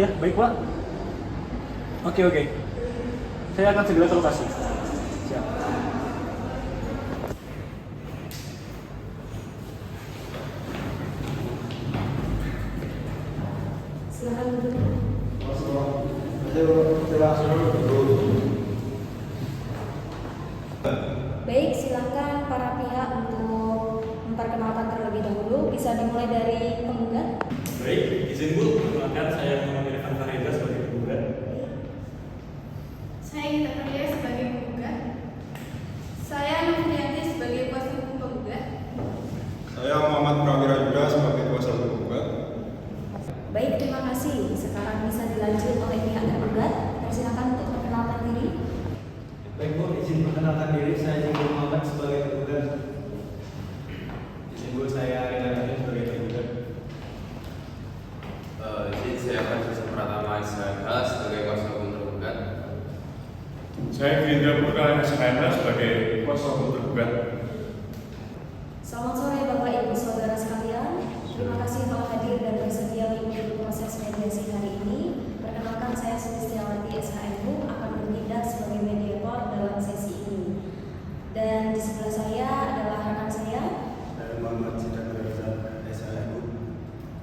iya, baik Pak. Oke. Saya akan segera ke lokasi. Siap. Silakan duduk. Baik, silakan para pihak untuk memperkenalkan terlebih dahulu. Bisa dimulai dari penggugat. Baik, izin Bu, perkenalkan saya Muhammad Irfan Farida sebagai penggugat. Saya Gita Karya sebagai penggugat. Saya Nurfianti sebagai kuasa hukum penggugat. Saya Muhammad Prawira Yuda sebagai kuasa hukum penggugat. Baik, terima kasih. Sekarang bisa dilanjut oleh pihak tergugat. Silakan untuk perkenalkan diri. Baik Bu, izin perkenalkan diri, saya Jinggo Muhammad sebagai tergugat. Izin Bu, saya Rina Rani sebagai tergugat. Izin saya Francisco Pratama SHK sebagai kuasa hukum tergugat. Saya Gerindra Purkala SHK sebagai kuasa hukum tergugat. Selamat sore Bapak Ibu Saudara sekalian. Terima kasih telah hadir dan bersedia mengikuti proses mediasi hari ini. Perkenalkan, saya Sulistiawati SHMU akan bertindak sebagai mediator dalam sesi ini. Dan di sebelah saya adalah rekan saya. Saya Muhammad Sidat Reza SHMU.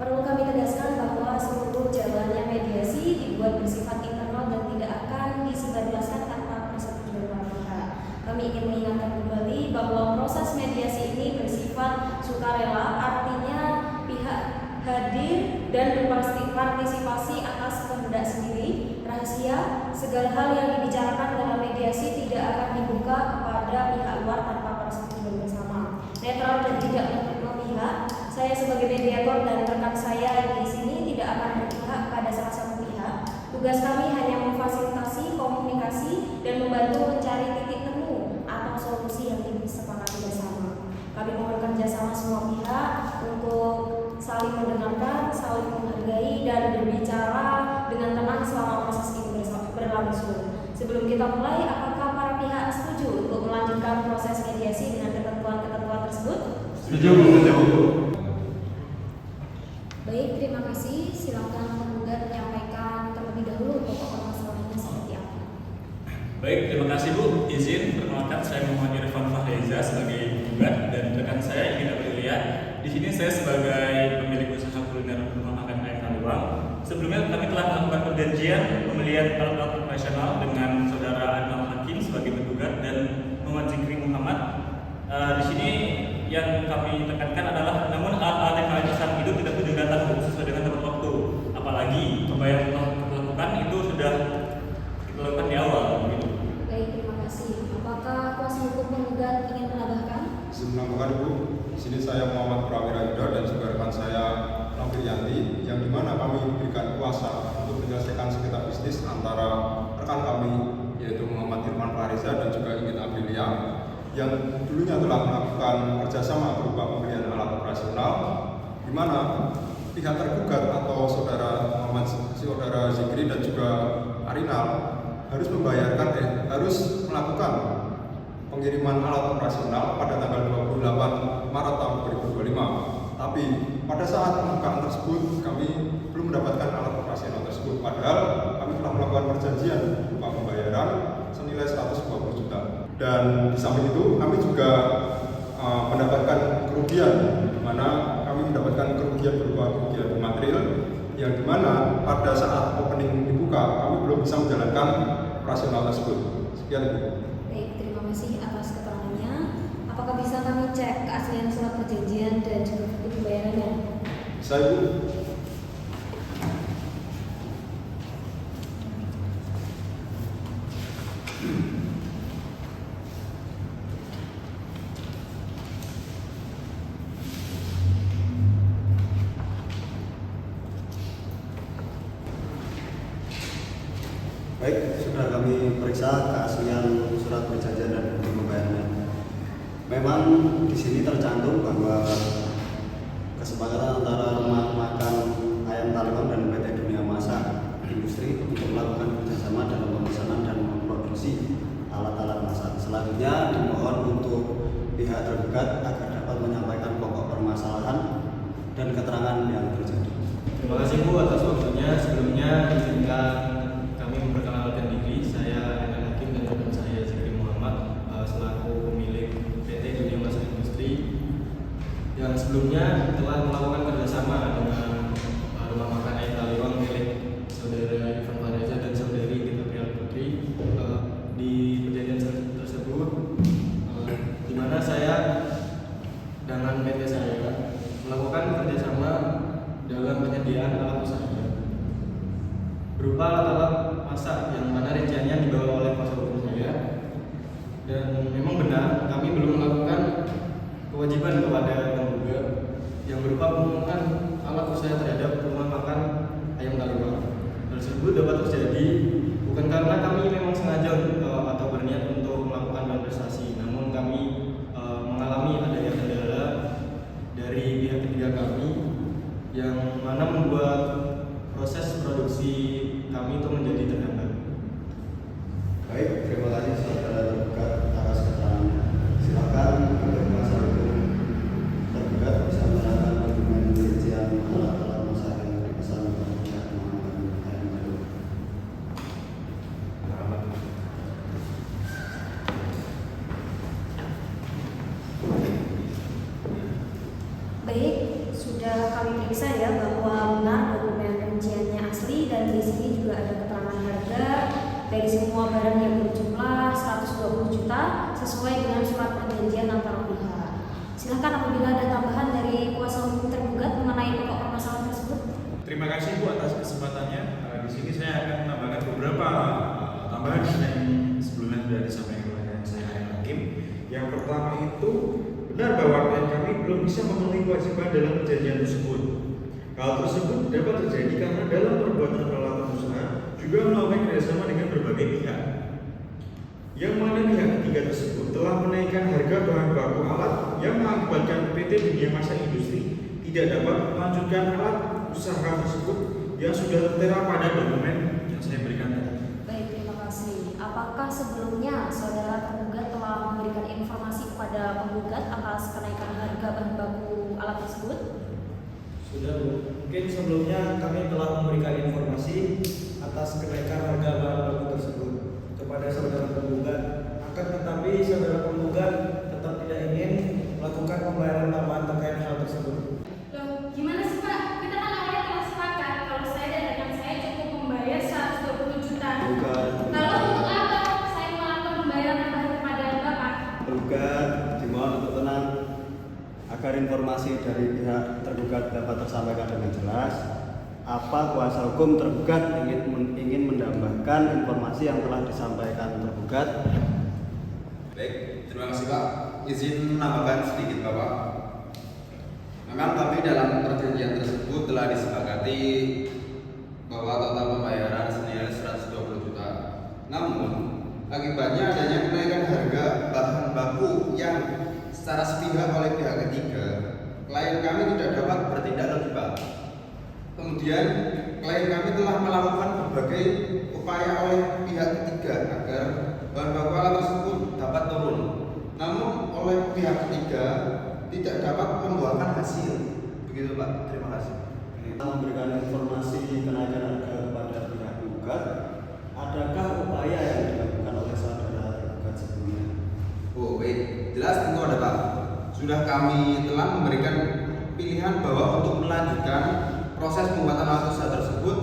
Perlu kami tegaskan bahwa seluruh jalannya mediasi dibuat bersifat internal dan tidak akan disebarluaskan tanpa persetujuan para pihak. Kami ingin mengingatkan kembali bahwa proses mediasi ini bersifat sukarela, artinya pihak hadir dan berpartisipasi atas kehendak sendiri, rahasia. Segala hal yang dibicarakan dalam mediasi tidak akan dibuka kepada pihak luar tanpa persetujuan bersama. Netral dan tidak memihak. Saya sebagai mediator dan rekan saya di sini tidak akan berpihak pada salah satu pihak. Tugas kami hanya memfasilitasi komunikasi dan membantu mencari titik temu atau solusi yang disepakati bersama. Kami mohon kerjasama semua pihak untuk saling mendengarkan, saling menghargai, dan berbicara dengan tenang selama proses ini berlangsung. Sebelum kita mulai, apakah para pihak setuju untuk melanjutkan proses mediasi dengan ketentuan-ketentuan tersebut? Setuju. Baik, terima kasih. Silakan penggugat menyampaikan terlebih dahulu pokok permasalahannya seperti apa. Baik, terima kasih Bu. Izin perkenalkan saya Muhammad Irfan Farida sebagai penggugat dan rekan saya Gita Karya. Di sini saya sebagai pemilik usaha kuliner rumah makan ayam Taliwang. Sebelumnya kami telah melakukan perjanjian pembelian alat-alat operasional dengan saudara Adnan Hakim sebagai penggugat dan Muhammad Zikri Muhammad. Di sini yang kami tekankan adalah namun alat-alat yang kami pesan itu tidak kunjung datang sesuai dengan tepat waktu. Apalagi pembayaran yang telah kita lakukan itu sudah kita lakukan di awal. Gitu. Baik, terima kasih. Apakah kuasa hukum penggugat ingin menambahkan? Menambahkan Bu, di sini saya Muhammad Prawira Yuda dan juga rekan saya Nofrianti, yang dimana kami diberikan kuasa untuk menyelesaikan sengketa bisnis antara rekan kami yaitu Muhammad Irfan Fariza dan juga Ingin Aprilia, yang dulunya telah melakukan kerjasama berupa pembelian alat operasional, di mana pihak tergugat atau saudara Zikri dan juga Arinal harus melakukan pengiriman alat operasional pada tanggal 28 Maret tahun 2025. Tapi pada saat pembukaan tersebut kami belum mendapatkan alat operasional tersebut, padahal kami telah melakukan perjanjian berupa pembayaran senilai 120 juta. Dan di samping itu kami juga mendapatkan kerugian, di mana kami mendapatkan kerugian berupa kerugian material, yang dimana pada saat opening dibuka kami belum bisa menjalankan operasional tersebut. Sekian Ibu. Baik, terima kasih atas keterangannya. Apakah bisa kami cek keaslian surat perjanjian dan juga bukti pembayarannya? Saya Bu. Baik, sudah kami periksa keaslian surat perjanjian dan bukti pembayarannya. Memang di sini tercantum bahwa kesepakatan antara rumah makan ayam Taliwang dan PT Dunia Masak Industri untuk melakukan kerjasama dalam pemesanan dan memproduksi alat-alat masak. Selanjutnya dimohon untuk pihak tergugat agar dapat menyampaikan pokok permasalahan dan keterangan yang terjadi. Terima kasih Bu atas waktunya. Sebelumnya izinkan kami memperkenalkan diri. Saya Renal Hakim dan rekan saya Zikri Muhammad selaku pemilik PT Dunia Masak Industri yang sebelumnya telah melakukan kerjasama dengan rumah makan Air Taliwang milik saudara Ivan Fareza dan saudari Gita Prial Putri di perjanjian tersebut, di mana saya dengan PT saya melakukan kerjasama dalam penyediaan alat usaha berupa alat-alat masak yang mana rinciannya dibawa oleh kuasa hukum saya, dan memang benar kami belum melakukan kewajiban kepada penggugat yang berupa pemenuhan alat usaha terhadap rumah makan ayam Taliwang. Tersebut dapat terjadi bukan karena kami memang sengaja atau berniat untuk melakukan malversasi, namun kami mengalami adanya kendala dari pihak ketiga kami yang mana membuat proses produksi kami itu menjadi terhambat. Baik, terima kasih saudara tergugat atas keterangannya. Silakan untuk kuasa hukum tergugat bisa menerangkan argumen rincian alat-alat masak yang dipesan oleh pihak rumah makan ayam Taliwang. Baik, sudah kami periksa ya bahwa benar dokumen rinciannya asli dan di sini juga ada keterangan harga dari semua barang yang berjumlah 120 juta sesuai dengan surat perjanjian antara pihak. Silahkan apabila ada tambahan dari kuasa hukum tergugat mengenai pokok permasalahan tersebut. Terima kasih Bu atas kesempatannya. Di sini saya akan menambahkan beberapa tambahan yang sebelumnya sudah disampaikan oleh saya Hakim. Yang pertama itu benar bahwa klien kami belum bisa memenuhi kewajiban dalam perjanjian tersebut. Hal tersebut dapat terjadi karena dalam perbuatan peralatan usaha juga melakukan kerjasama dengan berbagai pihak, yang mana pihak ketiga tersebut telah menaikkan harga bahan baku alat yang mengakibatkan PT Dunia Masak Industri tidak dapat melanjutkan alat usaha tersebut yang sudah tertera pada dokumen yang saya berikan tadi. Baik, terima kasih. Apakah sebelumnya saudara tergugat telah memberikan informasi kepada penggugat atas kenaikan harga bahan baku alat tersebut? Sudah Bu, mungkin sebelumnya kami telah memberikan informasi atas kenaikan harga bahan baku tersebut kepada saudara penggugat. Akan tetapi saudara penggugat tetap tidak ingin melakukan pembayaran tambahan terkait hal tersebut. Loh, gimana sih Pak? Kita kan awalnya telah sepakat kalau saya dan rekan saya cukup membayar 120 juta. Penggugat, Lalu untuk apa saya melakukan pembayaran tambahan kepada Bapak? penggugat dimohon untuk tenang agar informasi dari pihak tergugat dapat tersampaikan dengan jelas. Apa kuasa hukum tergugat ingin menambahkan informasi yang telah disampaikan tergugat? Baik, terima kasih Pak. Izin menambahkan sedikit Bapak. Memang kami dalam perjanjian tersebut telah disepakati bahwa total pembayaran senilai 120 juta. Namun, akibatnya adanya kenaikan harga bahan baku yang secara sepihak oleh pihak ketiga, klien kami tidak dapat bertindak lebih cepat. Kemudian, klien kami telah melakukan berbagai upaya oleh pihak ketiga agar bahan baku alat tersebut dapat turun. Namun, oleh pihak ketiga tidak dapat membuahkan hasil. Begitu Pak. Terima kasih. Kita memberikan informasi kenaikan harga kepada pihak penggugat. Adakah upaya yang dilakukan oleh saudara tergugat sebelumnya? Oh baik, jelas tentu ada Pak. Sudah kami telah memberikan pilihan bahwa untuk melanjutkan proses pembuatan alat usaha tersebut,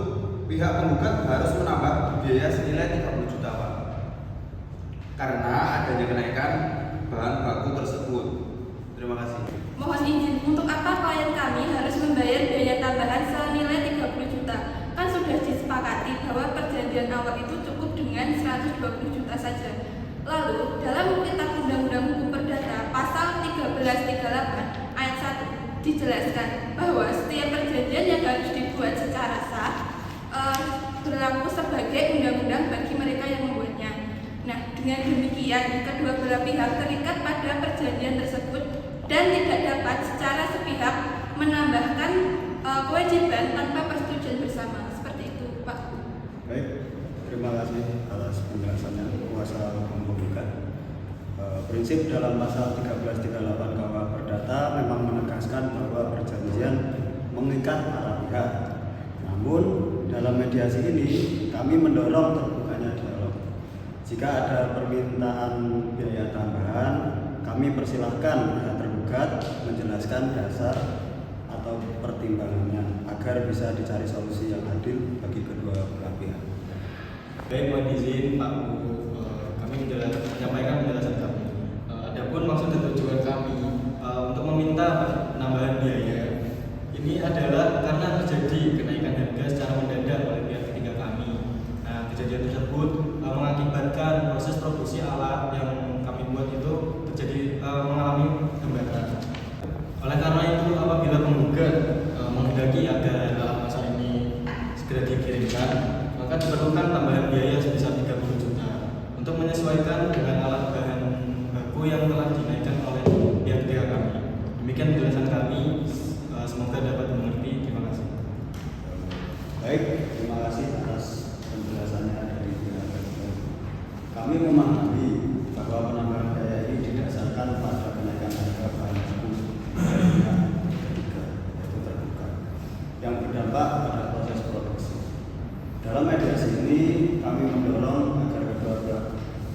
pihak penggugat harus menambah biaya senilai 30 juta Pak. Karena adanya kenaikan bahan baku tersebut. Terima kasih. Mohon izin, untuk apa klien kami harus membayar biaya tambahan senilai 30 juta? Kan sudah disepakati bahwa perjanjian awal itu cukup dengan 120 juta saja. Lalu, dalam Kitab Undang-Undang Hukum Perdata Pasal 1338 ayat 1 dijelaskan bahwa setiap perjanjian yang harus dibuat secara sah berlaku sebagai undang-undang bagi mereka yang membuatnya. Nah, dengan demikian kedua belah pihak terikat pada perjanjian tersebut dan tidak dapat secara sepihak menambahkan kewajiban tanpa persetujuan bersama. Seperti itu, Pak. Baik, terima kasih atas penjelasannya kuasa hukum penggugat. Prinsip dalam pasal 1338 KUH Perdata memang menegaskan bahwa perjanjian mengikat para pihak. Namun dalam mediasi ini kami mendorong terbukanya dialog. Jika ada permintaan biaya tambahan, kami persilahkan pihak tergugat menjelaskan dasar atau pertimbangannya agar bisa dicari solusi yang adil bagi kedua belah pihak. Baik, mohon izin Pak Bu, kami menyampaikan penjelasan kami. Adapun maksud dan tujuan kami untuk meminta penambahan biaya ini adalah karena terjadi kenaikan harga secara mendadak oleh pihak ketiga kami. Nah, kejadian tersebut mengakibatkan proses produksi alat yang kami buat itu terjadi mengalami hambatan. Oleh karena itu, apabila penggugat menghendaki agar alat masak ini segera dikirimkan, maka diperlukan tambahan biaya sebesar 30 juta untuk menyesuaikan dengan alat bahan baku yang telah dinaikkan oleh pihak ketiga kami. Demikian penjelasan kami, semoga dapat dimengerti. Terima kasih. Baik, terima kasih atas penjelasannya dari pihak tergugat. Kami memahami bahwa penambahan biaya ini didasarkan pada kenaikan harga bahan baku dari pihak ketiga, yaitu tergugat, yang berdampak pada proses produksi. Dalam mediasi ini kami mendorong agar kedua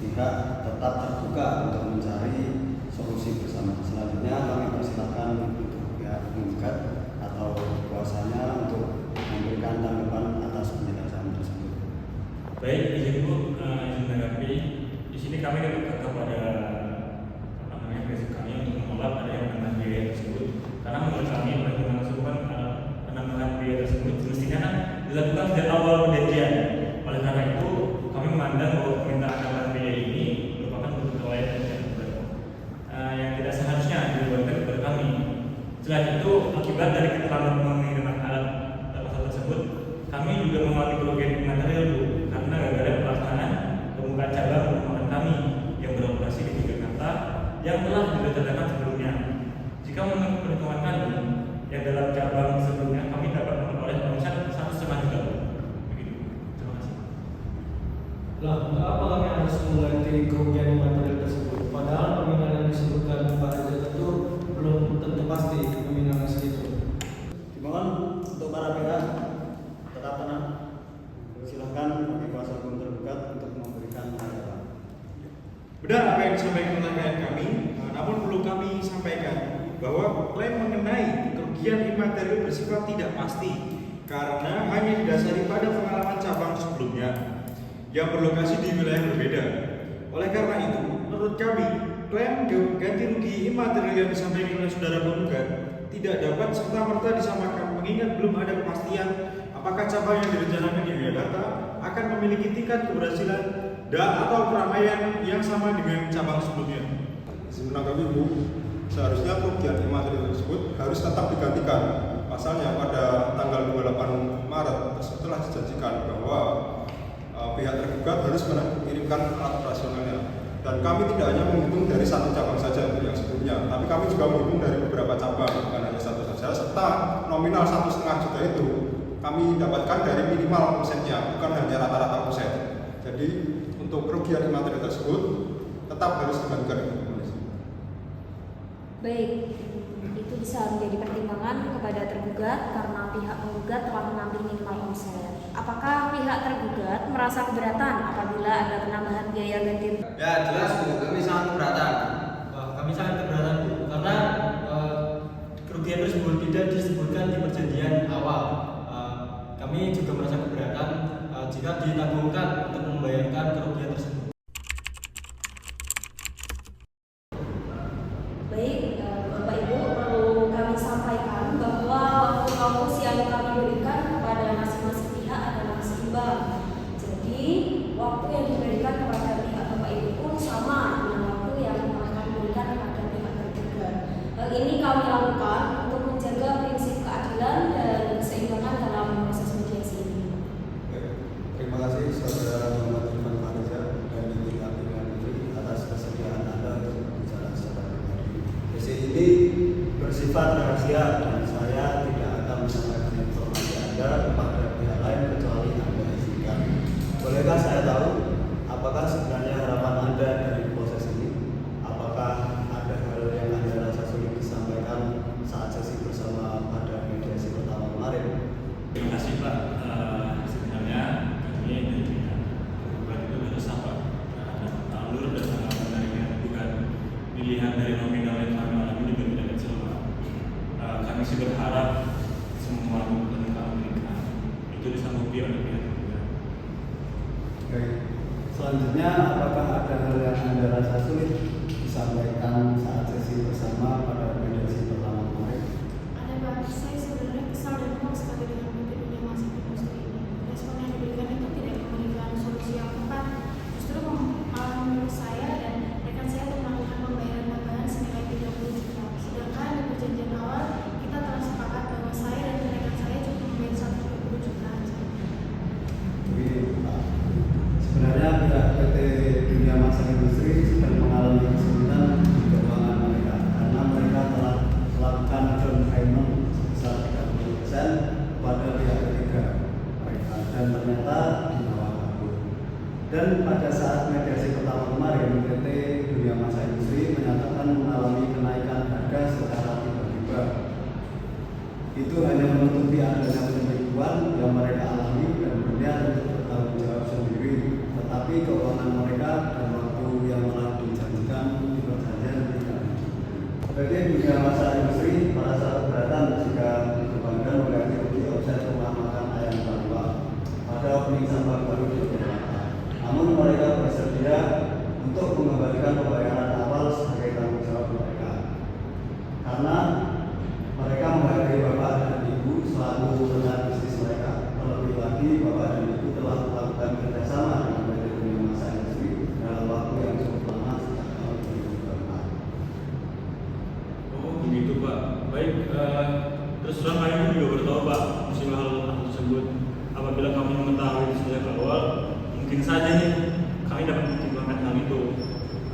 pihak tetap terbuka untuk mencari solusi bersama. Selanjutnya kami persilakan untuk pihak penggugat atau kuasanya untuk memberikan tanggapan atas penjelasan tersebut. Baik, izin Bu, izin menanggapi. Di sini kami berkata pada prinsip kami untuk menolak adanya penambahan biaya tersebut. Karena menurut kami perhitungan tersebut penambahan biaya tersebut semestinya kan dilakukan sejak awal perjanjian. Oleh karena itu, kami memandang bahwa permintaan tambahan biaya ini merupakan bentuk kelalaian yang tidak seharusnya dibebankan kepada kami. Selain itu, akibat dari keterlambatan pengiriman alat pasar tersebut, kami juga mengalami kerugian material Bu, karena gara-gara pelaksanaan pembukaan cabang rumah kami yang beroperasi di Jakarta yang telah direncanakan sebelumnya. Jika menurut perhitungan kami yang dalam cabang sebelumnya kami dapat memperoleh omset 1,5 juta. Begitu. Terima kasih. Lah, untuk apa kami harus mengganti kerugian material tersebut? Padahal nominal yang disebutkan Pak Reza itu belum tentu pasti nominalnya segitu. Dimohon untuk para pihak tetap tenang. Silakan bagi kuasa hukum tergugat untuk memberikan tanggapan. Benar apa yang disampaikan oleh klien kami, namun perlu kami sampaikan bahwa klaim mengenai kerugian imaterial bersifat tidak pasti karena hanya didasari pada pengalaman cabang sebelumnya yang berlokasi di wilayah berbeda. Oleh karena itu, menurut kami, klaim ganti rugi imaterial yang disampaikan oleh saudara penggugat tidak dapat serta-merta disamakan mengingat belum ada kepastian apakah cabang yang direncanakan di Jakarta akan memiliki tingkat keberhasilan atau keramaian yang sama dengan cabang sebelumnya. Izin menanggapi Bu, seharusnya kerugian imaterial tersebut harus tetap digantikan. Pasalnya pada tanggal 28 Maret setelah dijanjikan bahwa pihak tergugat harus mengirimkan alat operasionalnya. Dan kami tidak hanya menghitung dari satu cabang saja yang sebelumnya, tapi kami juga menghitung dari beberapa cabang, bukan hanya satu saja, serta nominal 1,5 juta itu kami dapatkan dari minimal omsetnya, bukan hanya rata-rata omset. Jadi untuk kerugian imaterial tersebut tetap harus digantikan ke polisi. Baik, itu bisa menjadi pertimbangan kepada tergugat karena pihak penggugat telah mengambil minimal omset. Apakah pihak tergugat merasa keberatan apabila ada penambahan biaya ganti? Ya jelas Bu, kami sangat keberatan. Kami sangat keberatan Bu, karena kerugian tersebut tidak disebutkan di perjanjian awal. Kami juga merasa keberatan jika ditanggungan untuk membayarkan kerugian tersebut. Baik, Bapak Ibu, perlu kami sampaikan bahwa waktu kampus yang kami berikan kepada masing-masing pihak adalah seimbang. Jadi, waktu yang diberikan kepada pihak Bapak Ibu pun sama dengan waktu yang telah kami berikan kepada pihak tergugat. Hal ini kami lakukan untuk menjaga prinsip keadilan dan keseimbangan dalam proses mediasi ini. Terima kasih Saudara Muhammad Irfan Fariza dan Ibu Pimpinan Menteri atas kesediaan Anda untuk berbicara secara pribadi. Sesi ini bersifat rahasia dan saya tidak akan menyampaikan informasi Anda kepada pihak lain kecuali Anda izinkan. Bolehkah saya tahu apakah sebenarnya harapan Anda dari proses ini? Apakah ada hal yang Anda rasa sulit disampaikan saat sesi bersama pada mediasi pertama? Selanjutnya, apakah ada hal yang Anda rasa sulit disampaikan saat sesi bersama pada mediasi pertama kemarin? Ada Pak, saya sebenarnya kesal dan muak sekali dengan PT Dunia Masak Industri ini. Respon yang diberikan itu tidak memberikan solusi yang tepat, justru malah menurut saya dan rekan saya untuk melakukan pembayaran tambahan senilai 30 juta. Sedangkan di perjanjian awal kita telah sepakat bahwa saya dan rekan saya cukup membayar 120 juta aja. Begini Pak, sebenarnya pihak PT Dunia Masak Industri sedang mengalami kesulitan di keuangan mereka karena mereka telah melakukan down payment sebesar 30% kepada pihak ketiga mereka dan ternyata di bawah kabur. Dan pada saat mediasi pertama kemarin, PT Dunia Masak Industri menyatakan mengalami kenaikan harga secara tiba-tiba. Itu hanya menutupi adanya penipuan yang mereka alami dan berniat untuk bertanggung jawab sendiri, tetapi keuangan mereka dan waktu yang telah dijanjikan di perjanjian tidak mencukupi. PT Dunia Masak Industri merasa keberatan jika dibebankan mengganti rugi omset rumah makan ayam Taliwang pada opening cabang baru di Jakarta. Namun mereka bersedia untuk mengembalikan pembayaran awal sebagai tanggung jawab mereka karena mereka menghargai Bapak dan Ibu selaku rekan bisnis mereka. Terlebih lagi, Bapak dan Ibu telah melakukan kerjasama dengan PT Dunia Masak Industri dalam waktu yang cukup lama sejak tahun 2024. Oh begitu Pak. Baik, terus terang kami juga bertahu Pak musibah hal tersebut. Apabila kami mengetahui sejak awal, mungkin saja nih kami dapat mempertimbangkan hal itu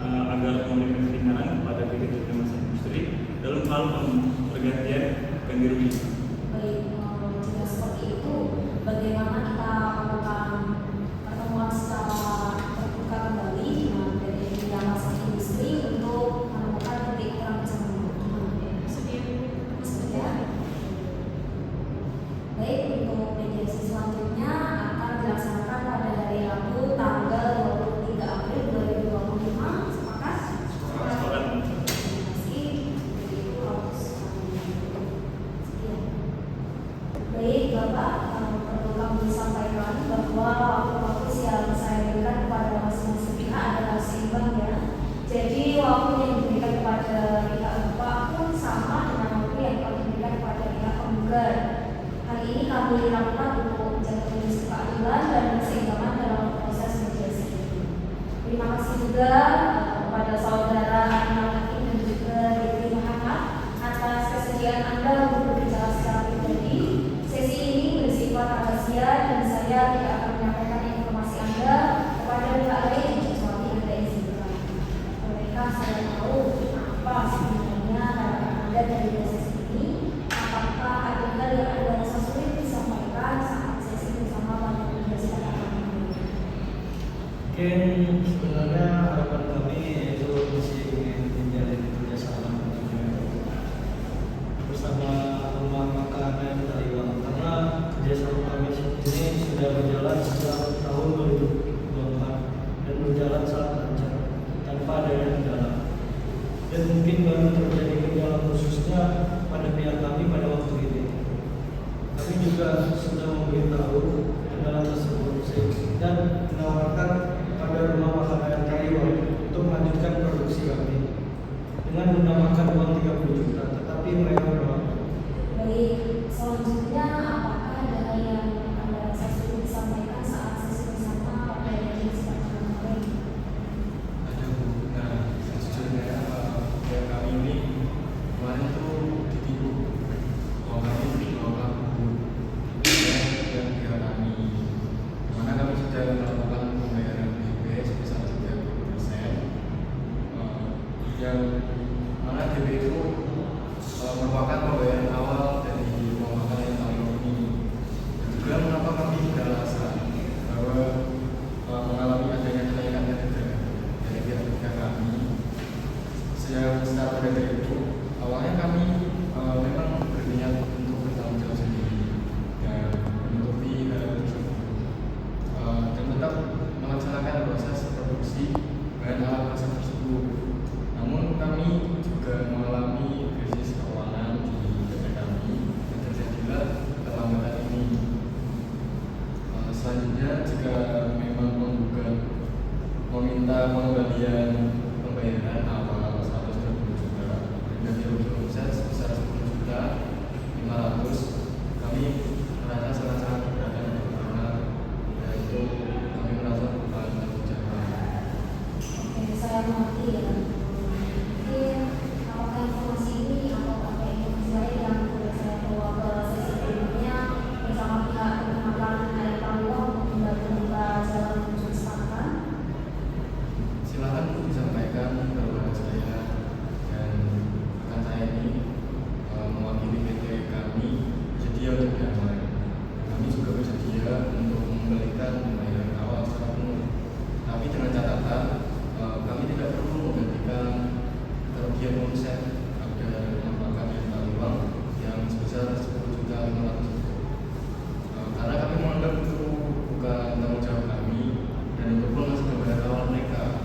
agar memberikan keringanan kepada PT Dunia Masak Industri dalam hal pergantian ganti rugi. Baik, jika seperti itu, bagaimana kita melakukan pertemuan secara terbuka kembali dengan PT Dunia Masak Industri untuk menemukan titik terang bersama? Sedia? Baik, untuk mediasi selanjutnya akan dilaksanakan pada hari Rabu tanggal 23 April 2025. Sepakat? Sepakat. Terima kasih. Jadi itu harus sekian. Baik Bapak, perlu kami sampaikan bahwa waktu yang saya berikan kepada masing-masing pihak adalah seimbang ya. Jadi waktu yang diberikan kepada pihak Bapak pun sama dengan waktu yang kami berikan kepada pihak penggugat. Hal ini kami lakukan untuk menjaga prinsip keadilan dan keseimbangan dalam proses mediasi ini. Terima kasih juga kepada saudara Anwar Hakim dan juga Diri Muhammad atas kesediaan Anda untuk berbicara secara pribadi. Sesi ini bersifat rahasia dan saya tidak akan menyampaikan informasi Anda kepada pihak lain kecuali Anda izinkan. Mereka saya tahu apa sebenarnya harapan Anda dari sesi ini. Apakah ada hal yang Anda rasa sulit disampaikan saat sesi bersama pada mediasi pertama ini? Mungkin sebenarnya harapan kami yaitu masih ingin menjalin kerjasama bersama rumah makan ayam Taliwang karena kerjasama kami ini sudah berjalan sejak tahun 2024 dan berjalan sangat lancar tanpa adanya kendala. Dan mungkin baru terjadi kendala khususnya pada pihak kami pada waktu ini. Kami juga sudah memberitahu kendala tersebut dan menawarkan pada rumah makan ayam Taliwang untuk melanjutkan produksi kami dengan menambahkan uang 30 juta, tetapi mereka menolak. Baik, selanjutnya apakah ada hal yang Anda rasa sulit disampaikan saat sesi bersama pada mediasi pertama kemarin? Ada Bu, nah sejujurnya kami ini kemarin tuh meminta pengembalian pembayaran awal 120 juta dan rugi omset sebesar 10 juta 500. Kami merasa sangat-sangat keberatan karena yaitu kami merasa bukan tanggung jawab. Oke, saya mengerti ya. Mungkin apakah informasi ini atau pakai informasi lain yang sudah saya bawa ke sesi berikutnya bersama pihak penyelidikan ayat tanggung membuka jalan menuju kesepakatan? Silakan Bu disampaikan kepada saya dan rekan saya ini mewakili PT kami bersedia untuk damai. Kami juga bersedia untuk memberikan pembayaran awal secara penuh. Tapi dengan catatan kami tidak perlu menggantikan kerugian omset pada makan dan taliwang yang sebesar 10.500.000. Karena kami menganggap itu bukan tanggung jawab kami dan itu pun masih pembayaran awal mereka.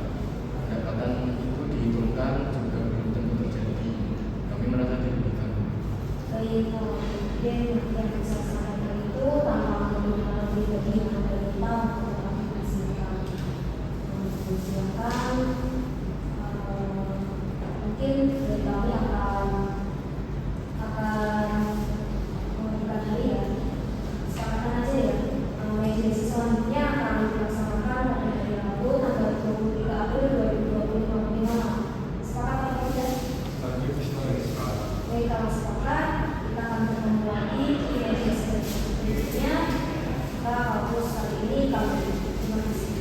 Pendapatan itu dihitungkan juga belum tentu terjadi. Kami merasa dirugikan. Baik, mungkin yang bisa saya sampaikan itu tanpa menunjukkan lebih dari yang ada kita untuk kami persilakan. Silakan. Mungkin dari kami akan memberikan hari ya. Sepakatan aja ya. Mediasi selanjutnya akan dilaksanakan pada hari Rabu tanggal 23 April 2025. Sepakat atau tidak? Baik, kalau sepakat kita akan bertemu lagi di mediasi berikutnya. Kita hapus kali ini kami terima kasih.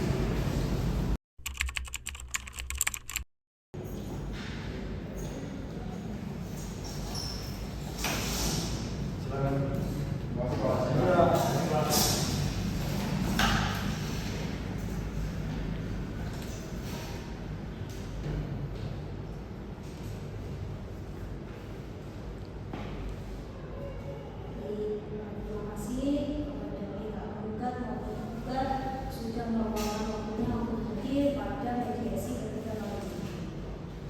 Terima kasih kepada pihak penggugat maupun penggugat sudah meluangkan waktunya untuk hadir pada mediasi ketiga kali ini.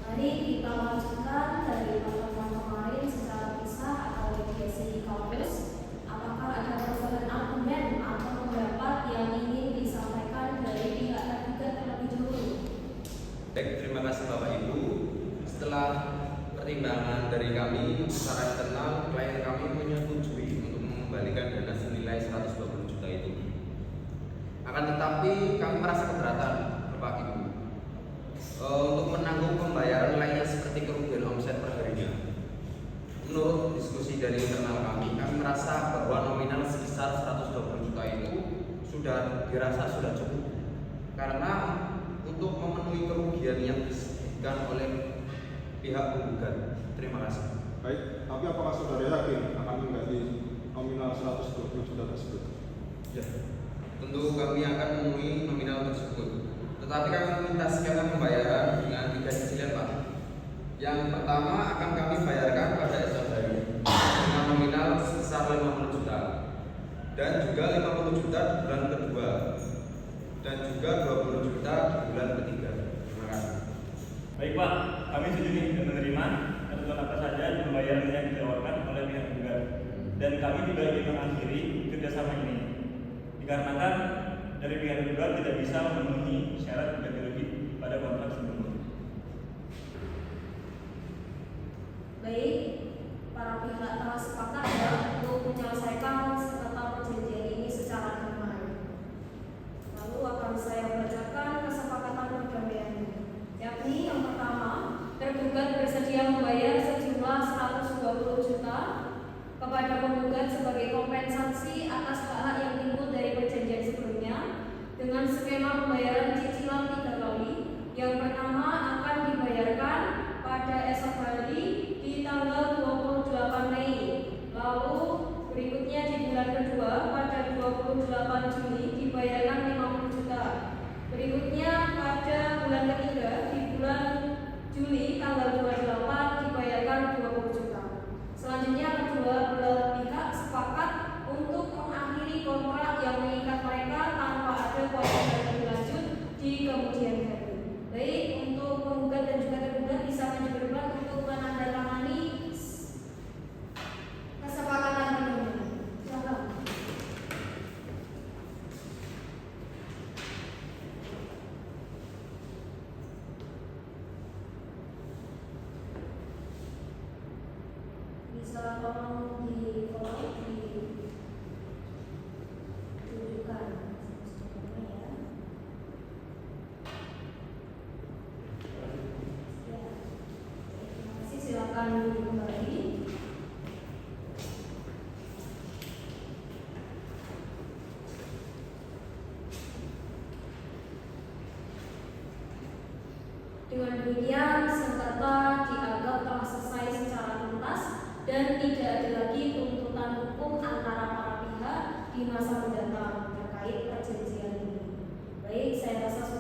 Mari kita lanjutkan dari pertemuan kemarin secara pisah atau mediasi kampus. Apakah ada perubahan argumen atau pendapat yang ingin disampaikan dari pihak tergugat terlebih dahulu? Baik, terima kasih Bapak Ibu. Setelah pertimbangan dari kami secara internal, klien kami menyetujui untuk mengembalikan dana senilai 120 juta itu. Akan tetapi kami merasa keberatan Bapak Ibu untuk menanggung pembayaran lainnya seperti kerugian omset per harinya. Menurut diskusi dari internal kami merasa bahwa nominal sebesar 120 juta itu dirasa sudah cukup karena untuk memenuhi kerugian yang disebutkan oleh pihak penggugat. Terima kasih. Baik, tapi apakah saudara yakin akan mengganti nominal 120 juta tersebut? Ya, tentu kami akan memenuhi nominal tersebut. Tetapi kami meminta skema pembayaran dengan 3 cicilan, Pak. Yang pertama akan kami bayarkan pada esok hari dengan nominal sebesar 50 juta dan juga 50 juta di bulan kedua dan juga 20 juta di bulan ketiga. Terima kasih. Baik Pak, kami setuju dan menerima ketentuan apa saja pembayaran yang ditawarkan oleh pihak penggugat. Dan kami juga ingin mengakhiri kerjasama ini dikarenakan dari pihak penggugat tidak bisa memenuhi syarat ganti rugi pada kontrak sebelumnya. Baik, para pihak telah sepakat ya untuk menyelesaikan sengketa perjanjian ini secara damai. Lalu akan saya bacakan kesepakatan perdamaian ini. Yakni yang pertama, tergugat bersedia membayar sejumlah 120 juta kepada penggugat sebagai kompensasi atas hak yang timbul dari perjanjian sebelumnya dengan skema pembayaran cicilan 3 kali. Yang pertama akan dibayarkan pada esok hari di tanggal 28 Mei. Lalu berikutnya di bulan kedua pada 28 Juli dibayarkan 50 juta. Berikutnya pada bulan ketiga di bulan Juli tanggal 28 dibayarkan 20 juta. Selanjutnya kedua belah pihak sepakat untuk mengakhiri kontrak yang mengikat mereka tanpa ada kewajiban lebih lanjut di kemudian hari. Baik, untuk penggugat dan juga tergugat bisa maju ke depan untuk menandatangani kesepakatan ini. Silakan. Dengan demikian, sengketa dianggap telah selesai secara tuntas dan tidak ada lagi tuntutan hukum antara para pihak di masa mendatang terkait perjanjian ini. Baik, saya rasa